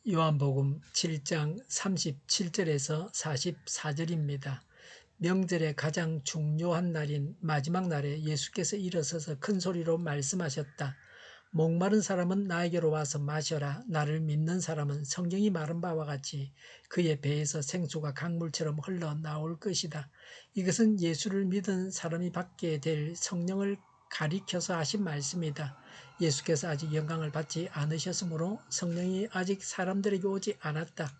요한복음 7장 37절에서 44절입니다. 명절의 가장 중요한 날인 마지막 날에 예수께서 일어서서 큰 소리로 말씀하셨다. 목마른 사람은 나에게로 와서 마셔라. 나를 믿는 사람은 성경이 말한 바와 같이 그의 배에서 생수가 강물처럼 흘러나올 것이다. 이것은 예수를 믿은 사람이 받게 될 성령을 가리켜서 하신 말씀이다. 예수께서 아직 영광을 받지 않으셨으므로 성령이 아직 사람들에게 오지 않았다.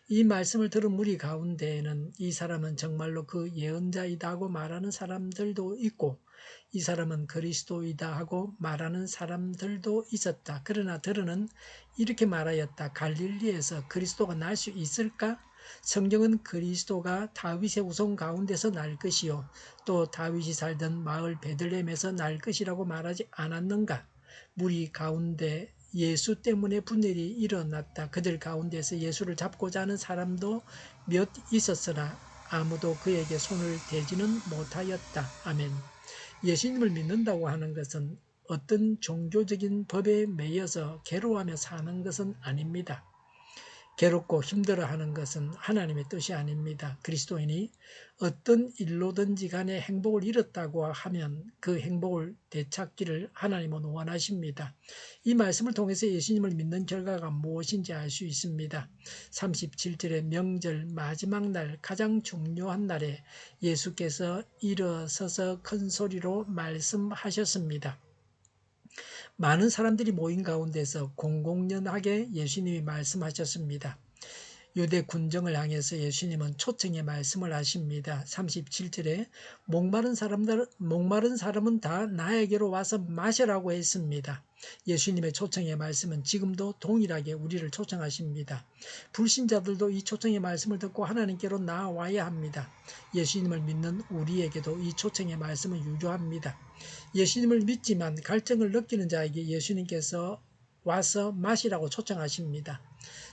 이 말씀을 들은 무리 가운데에는 이 사람은 정말로 그 예언자이다 하고 말하는 사람들도 있고 이 사람은 그리스도이다 하고 말하는 사람들도 있었다. 그러나 들은은 이렇게 말하였다. 갈릴리에서 그리스도가 날 수 있을까? 성경은 그리스도가 다윗의 후손 가운데서 날 것이요 또 다윗이 살던 마을 베들레헴에서 날 것이라고 말하지 않았는가? 무리 가운데 예수 때문에 분열이 일어났다. 그들 가운데서 예수를 잡고자 하는 사람도 몇 있었으나 아무도 그에게 손을 대지는 못하였다. 아멘. 예수님을 믿는다고 하는 것은 어떤 종교적인 법에 매여서 괴로워하며 사는 것은 아닙니다. 괴롭고 힘들어하는 것은 하나님의 뜻이 아닙니다. 그리스도인이 어떤 일로든지 간에 행복을 잃었다고 하면 그 행복을 되찾기를 하나님은 원하십니다. 이 말씀을 통해서 예수님을 믿는 결과가 무엇인지 알 수 있습니다. 37절의 명절 마지막 날 가장 중요한 날에 예수께서 일어서서 큰 소리로 말씀하셨습니다. 많은 사람들이 모인 가운데서 공공연하게 예수님이 말씀하셨습니다. 유대 군정을 향해서 예수님은 초청의 말씀을 하십니다. 37절에 목마른 사람은 다 나에게로 와서 마시라고 했습니다. 예수님의 초청의 말씀은 지금도 동일하게 우리를 초청하십니다. 불신자들도 이 초청의 말씀을 듣고 하나님께로 나아와야 합니다. 예수님을 믿는 우리에게도 이 초청의 말씀은 유효합니다. 예수님을 믿지만 갈증을 느끼는 자에게 예수님께서 와서 마시라고 초청하십니다.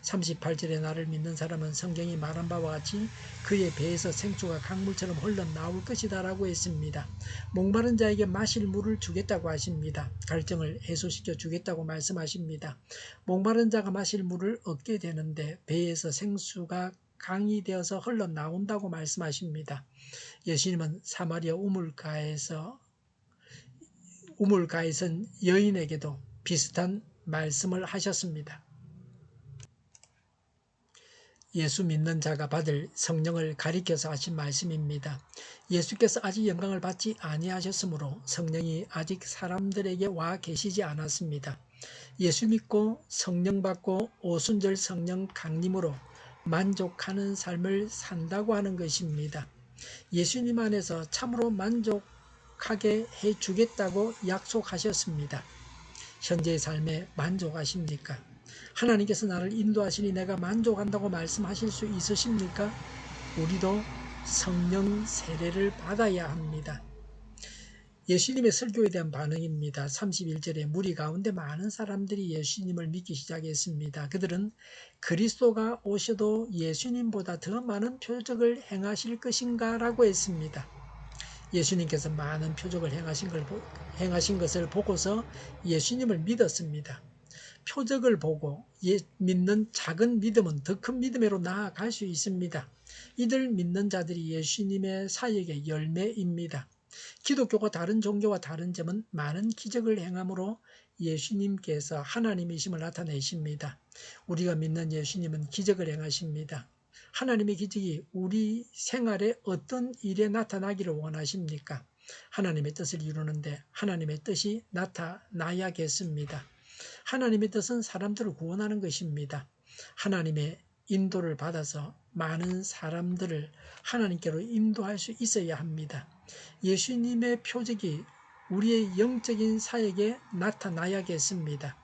38절에 나를 믿는 사람은 성경이 말한 바와 같이 그의 배에서 생수가 강물처럼 흘러나올 것이다 라고 했습니다. 목마른 자에게 마실 물을 주겠다고 하십니다. 갈증을 해소시켜 주겠다고 말씀하십니다. 목마른 자가 마실 물을 얻게 되는데 배에서 생수가 강이 되어서 흘러나온다고 말씀하십니다. 예수님은 사마리아 우물가에선 여인에게도 비슷한 말씀을 하셨습니다. 예수 믿는 자가 받을 성령을 가리켜서 하신 말씀입니다. 예수께서 아직 영광을 받지 아니하셨으므로 성령이 아직 사람들에게 와 계시지 않았습니다. 예수 믿고 성령 받고 오순절 성령 강림으로 만족하는 삶을 산다고 하는 것입니다. 예수님 안에서 참으로 만족하게 해주겠다고 약속하셨습니다. 현재의 삶에 만족하십니까? 하나님께서 나를 인도하시니 내가 만족한다고 말씀하실 수 있으십니까? 우리도 성령 세례를 받아야 합니다. 예수님의 설교에 대한 반응입니다. 31절에 무리 가운데 많은 사람들이 예수님을 믿기 시작했습니다. 그들은 그리스도가 오셔도 예수님보다 더 많은 표적을 행하실 것인가 라고 했습니다. 예수님께서 많은 표적을 행하신 것을 보고서 예수님을 믿었습니다. 표적을 보고 믿는 작은 믿음은 더 큰 믿음으로 나아갈 수 있습니다. 이들 믿는 자들이 예수님의 사역의 열매입니다. 기독교가 다른 종교와 다른 점은 많은 기적을 행함으로 예수님께서 하나님이심을 나타내십니다. 우리가 믿는 예수님은 기적을 행하십니다. 하나님의 기적이 우리 생활에 어떤 일에 나타나기를 원하십니까? 하나님의 뜻을 이루는데 하나님의 뜻이 나타나야겠습니다. 하나님의 뜻은 사람들을 구원하는 것입니다. 하나님의 인도를 받아서 많은 사람들을 하나님께로 인도할 수 있어야 합니다. 예수님의 표적이 우리의 영적인 사역에 나타나야겠습니다.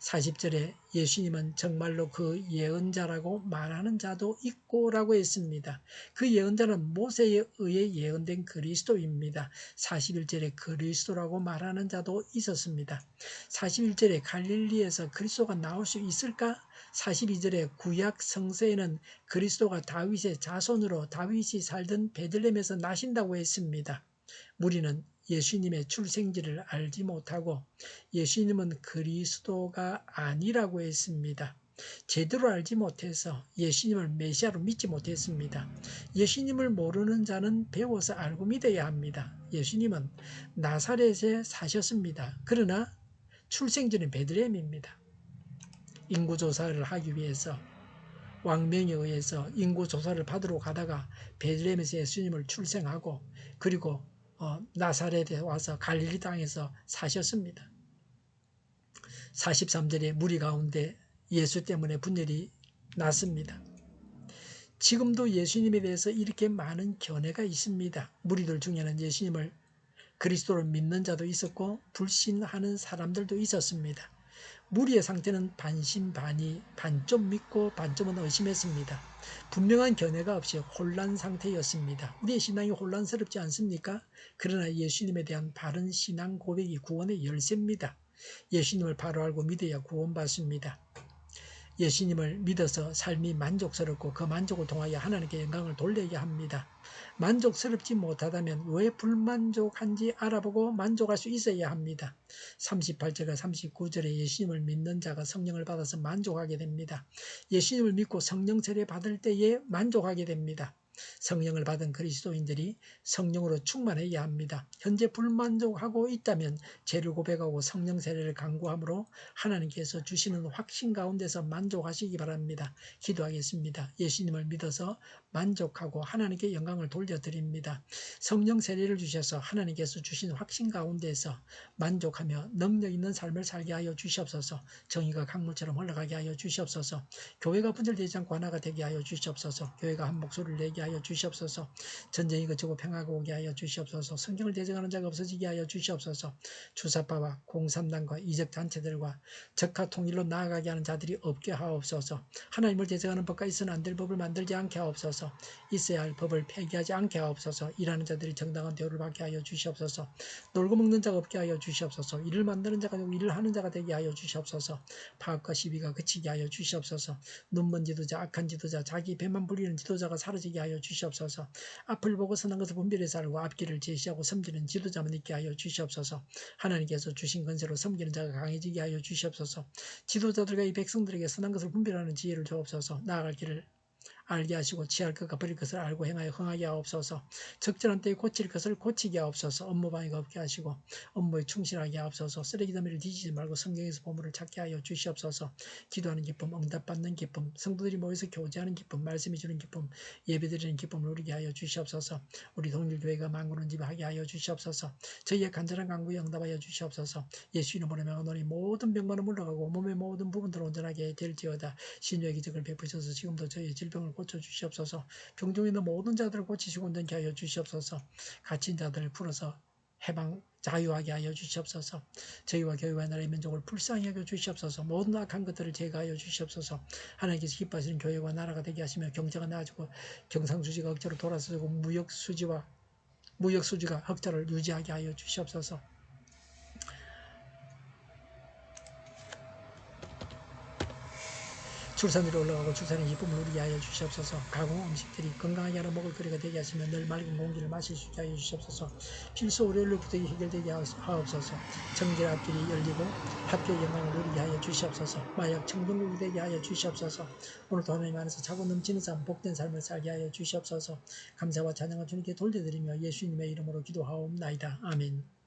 40절에 예수님은 정말로 그 예언자라고 말하는 자도 있고 라고 했습니다. 그 예언자는 모세에 의해 예언된 그리스도입니다. 41절에 그리스도라고 말하는 자도 있었습니다. 41절에 갈릴리에서 그리스도가 나올 수 있을까? 42절에 구약 성서에는 그리스도가 다윗의 자손으로 다윗이 살던 베들레헴에서 나신다고 했습니다. 무리는 예수님의 출생지를 알지 못하고 예수님은 그리스도가 아니라고 했습니다. 제대로 알지 못해서 예수님을 메시아로 믿지 못했습니다. 예수님을 모르는 자는 배워서 알고 믿어야 합니다. 예수님은 나사렛에 사셨습니다. 그러나 출생지는 베들레헴입니다. 인구조사를 하기 위해서 왕명에 의해서 인구조사를 받으러 가다가 베들레헴에서 예수님을 출생하고 그리고 나사렛에 와서 갈릴리 땅에서 사셨습니다. 43절에 무리 가운데 예수 때문에 분열이 났습니다. 지금도 예수님에 대해서 이렇게 많은 견해가 있습니다. 무리들 중에는 예수님을 그리스도를 믿는 자도 있었고 불신하는 사람들도 있었습니다. 무리의 상태는 반신반의, 반좀 믿고 반좀은 의심했습니다. 분명한 견해가 없이 혼란 상태였습니다. 우리의 신앙이 혼란스럽지 않습니까? 그러나 예수님에 대한 바른 신앙 고백이 구원의 열쇠입니다. 예수님을 바로 알고 믿어야 구원받습니다. 예수님을 믿어서 삶이 만족스럽고 그 만족을 통하여 하나님께 영광을 돌려야 합니다. 만족스럽지 못하다면 왜 불만족한지 알아보고 만족할 수 있어야 합니다. 38절과 39절에 예수님을 믿는 자가 성령을 받아서 만족하게 됩니다. 예수님을 믿고 성령 세례 받을 때에 만족하게 됩니다. 성령을 받은 그리스도인들이 성령으로 충만해야 합니다. 현재 불만족하고 있다면 죄를 고백하고 성령 세례를 간구함으로 하나님께서 주시는 확신 가운데서 만족하시기 바랍니다. 기도하겠습니다. 예수님을 믿어서 만족하고 하나님께 영광을 돌려드립니다. 성령 세례를 주셔서 하나님께서 주신 확신 가운데서 만족하며 능력 있는 삶을 살게 하여 주시옵소서. 정의가 강물처럼 흘러가게 하여 주시옵소서. 교회가 분열되지 않고 하나가 되게 하여 주시옵소서. 교회가 한 목소리를 내게 하여 주시옵소서. 전쟁이 그치고 평화가 오게 하여 주시옵소서. 성경을 대적하는 자가 없어지게 하여 주시옵소서. 주사파와 공산당과 이적 단체들과 적화 통일로 나아가게 하는 자들이 없게 하옵소서. 하나님을 대적하는 법과 있어는 안 될 법을 만들지 않게 하옵소서. 있어야 할 법을 폐기하지 않게 하옵소서. 일하는 자들이 정당한 대우를 받게 하여 주시옵소서. 놀고 먹는 자가 없게 하여 주시옵소서. 일을 만드는 자가 아니고 일을 하는 자가 되게 하여 주시옵소서. 파업과 시비가 그치게 하여 주시옵소서. 눈먼 지도자, 악한 지도자, 자기 배만 부리는 지도자가 사라지게 하여 주시옵소서. 앞을 보고 선한 것을 분별해서 알고 앞길을 제시하고 섬기는 지도자만 있게 하여 주시옵소서. 하나님께서 주신 권세로 섬기는 자가 강해지게 하여 주시옵소서. 지도자들과 이 백성들에게 선한 것을 분별하는 지혜를 주옵소서. 나아갈 길을 알게 하시고 취할 것과 버릴 것을 알고 행하여 흥하게 하옵소서. 적절한 때에 고칠 것을 고치게 하옵소서. 업무 방해가 없게 하시고 업무에 충실하게 하옵소서. 쓰레기 더미를 뒤지지 말고 성경에서 보물을 찾게 하여 주시옵소서. 기도하는 기쁨, 응답받는 기쁨, 성도들이 모여서 교제하는 기쁨, 말씀이 주는 기쁨, 예배드리는 기쁨을 누리게 하여 주시옵소서. 우리 동일교회가 만군을 지배하게 하여 주시옵소서. 저희의 간절한 간구에 응답하여 주시옵소서. 예수 이름으로 명하노니 모든 병만은 물러가고 몸의 모든 부분들을 온전하게 될지어다. 신유의 기적을 베푸셔서 지금도 저희의 질병을 고쳐주시옵소서. 병중에 있는 모든 자들을 고치시고 온전케 하여 주시옵소서. 갇힌 자들을 풀어서 해방 자유하게 하여 주시옵소서. 저희와 교회와 나라의 민족을 불쌍히 여겨 주시옵소서. 모든 악한 것들을 제거하여 주시옵소서. 하나님께서 기뻐하시는 교회와 나라가 되게 하시며 경제가 나아지고 경상수지가 억제로 돌아서고 무역수지가 흑자를 유지하게 하여 주시옵소서. 출산율이 올라가고 출산의 기쁨을 누리게 하여 주시옵소서. 가공 음식들이 건강하게 하는 먹을거리가 되게 하시며 늘 맑은 공기를 마실 수 있게 하여 주시옵소서. 필수 의료인력 부족이 해결되게 하옵소서. 정결 앞길이 열리고 학교의 영광을 누리게 하여 주시옵소서. 마약 청정국이 되게 하여 주시옵소서. 오늘도 하나님 안에서 차고 넘치는 삶, 복된 삶을 살게 하여 주시옵소서. 감사와 찬양을 주님께 돌려드리며 예수님의 이름으로 기도하옵나이다. 아멘.